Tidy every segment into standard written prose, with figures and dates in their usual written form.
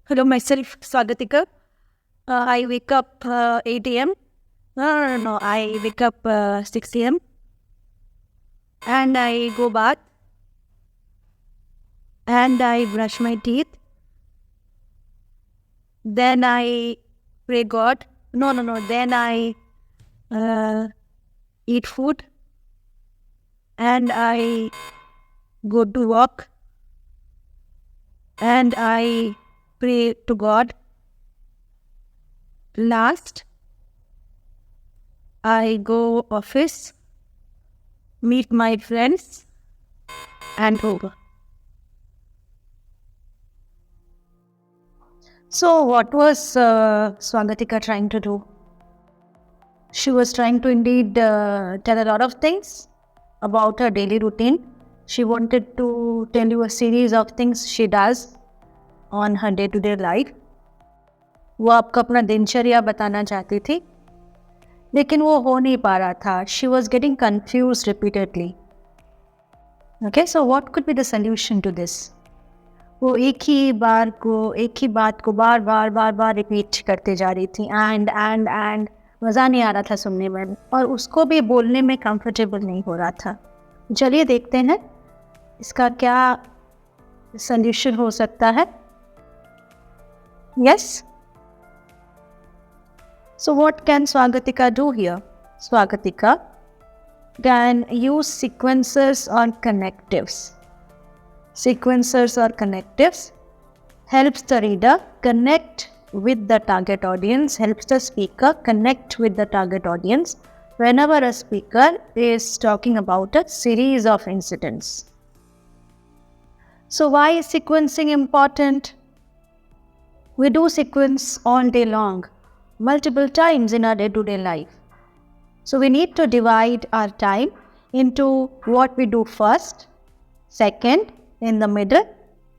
Hello, myself Swagatika. I wake up 8 a.m. No. I wake up 6 a.m. and I go bath and I brush my teeth. Then I pray God. No. Then I eat food and I go to work and I pray to God. Last, I go office, meet my friends, and over. So, what was Swagatika trying to do? She was trying to indeed tell a lot of things about her daily routine. She wanted to tell you a series of things she does on her day-to-day life. वो आपको अपना दिनचर्या बताना चाहती थी, लेकिन वो हो नहीं पा रहा था. She was getting confused repeatedly. Okay, so what could be the solution to this? वो एक ही बात को बार बार रिपीट करते जा रही थी. एंड मज़ा नहीं आ रहा था सुनने में और उसको भी बोलने में कंफर्टेबल नहीं हो रहा था. चलिए देखते हैं इसका क्या सॉल्यूशन हो सकता है. Yes? So what can Swagatika do here? Swagatika can use sequencers or connectives. Sequencers or connectives helps the reader connect with the target audience, helps the speaker connect with the target audience whenever a speaker is talking about a series of incidents. So why is sequencing important? We do sequence all day long, multiple times in our day-to-day life. So we need to divide our time into what we do first, second, in the middle,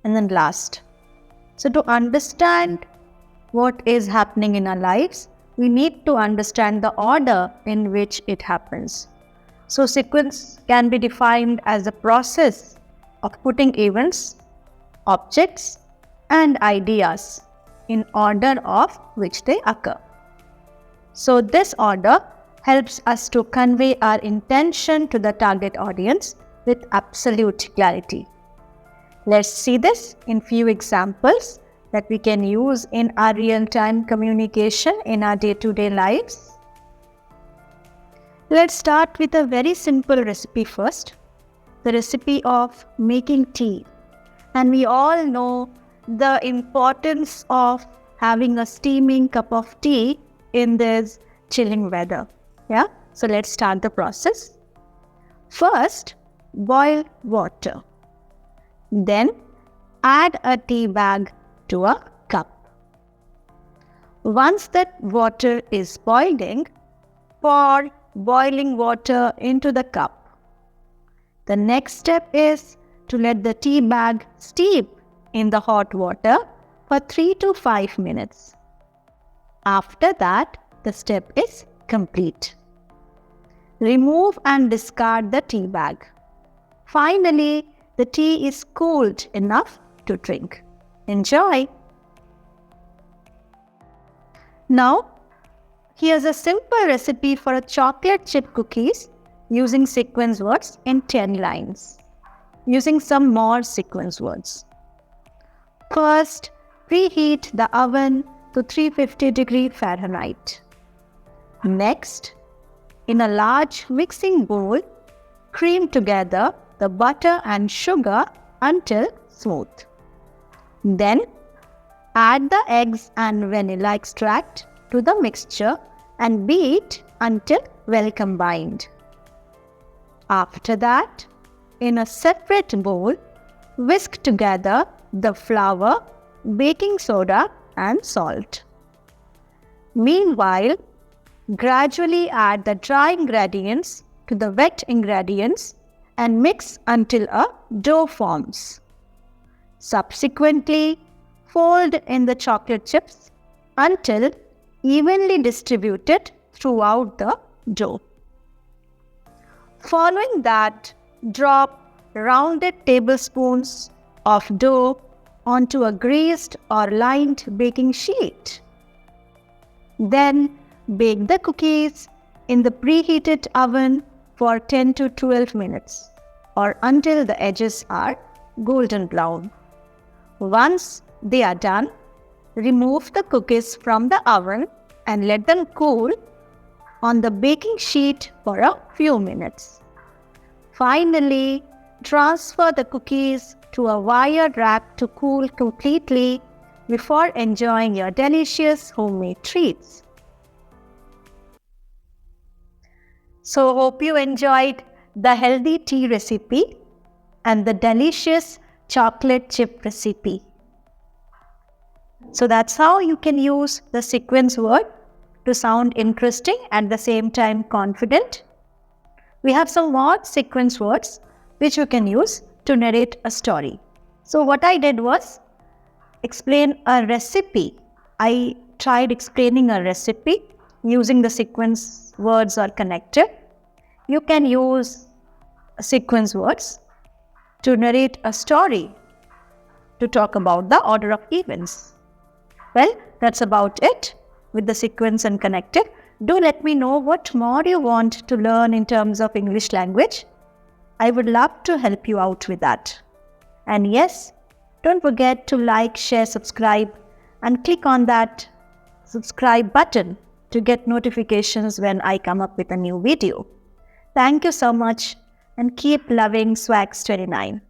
and then last. So to understand what is happening in our lives, we need to understand the order in which it happens. So sequence can be defined as the process of putting events, objects, and ideas in order of which they occur. So this order helps us to convey our intention to the target audience with absolute clarity. Let's see this in few examples that we can use in our real-time communication in our day-to-day lives. Let's start with a very simple recipe first, the recipe of making tea. And we all know the importance of having a steaming cup of tea in this chilling weather. Yeah, so let's start the process. First, boil water. Then add a tea bag to a cup. Once that water is boiling, pour boiling water into the cup. The next step is to let the tea bag steep in the hot water for 3 to 5 minutes. After that, the step is complete. Remove and discard the tea bag. Finally, the tea is cooled enough to drink. Enjoy! Now, here's a simple recipe for a chocolate chip cookies using sequence words in 10 lines. Using some more sequence words. First, preheat the oven to 350 degrees Fahrenheit. Next, in a large mixing bowl, cream together the butter and sugar until smooth. Then, add the eggs and vanilla extract to the mixture and beat until well combined. After that, in a separate bowl, whisk together the flour, baking soda and salt. Meanwhile, gradually add the dry ingredients to the wet ingredients and mix until a dough forms. Subsequently, fold in the chocolate chips until evenly distributed throughout the dough. Following that, drop rounded tablespoons of dough onto a greased or lined baking sheet. Then bake the cookies in the preheated oven for 10 to 12 minutes or until the edges are golden brown. Once they are done, remove the cookies from the oven and let them cool on the baking sheet for a few minutes. Finally, transfer the cookies to a wire rack to cool completely before enjoying your delicious homemade treats. So, hope you enjoyed the healthy tea recipe and the delicious chocolate chip recipe. So that's how you can use the sequence word to sound interesting at the same time confident. We have some more sequence words which you can use to narrate a story. So what I did was explain a recipe. I tried explaining a recipe using the sequence words or connective. You can use sequence words to narrate a story, to talk about the order of events. Well, that's about it with the sequence and connective. Do let me know what more you want to learn in terms of English language. I would love to help you out with that. And yes, don't forget to like, share, subscribe and click on that subscribe button to get notifications when I come up with a new video. Thank you so much and keep loving Swags29.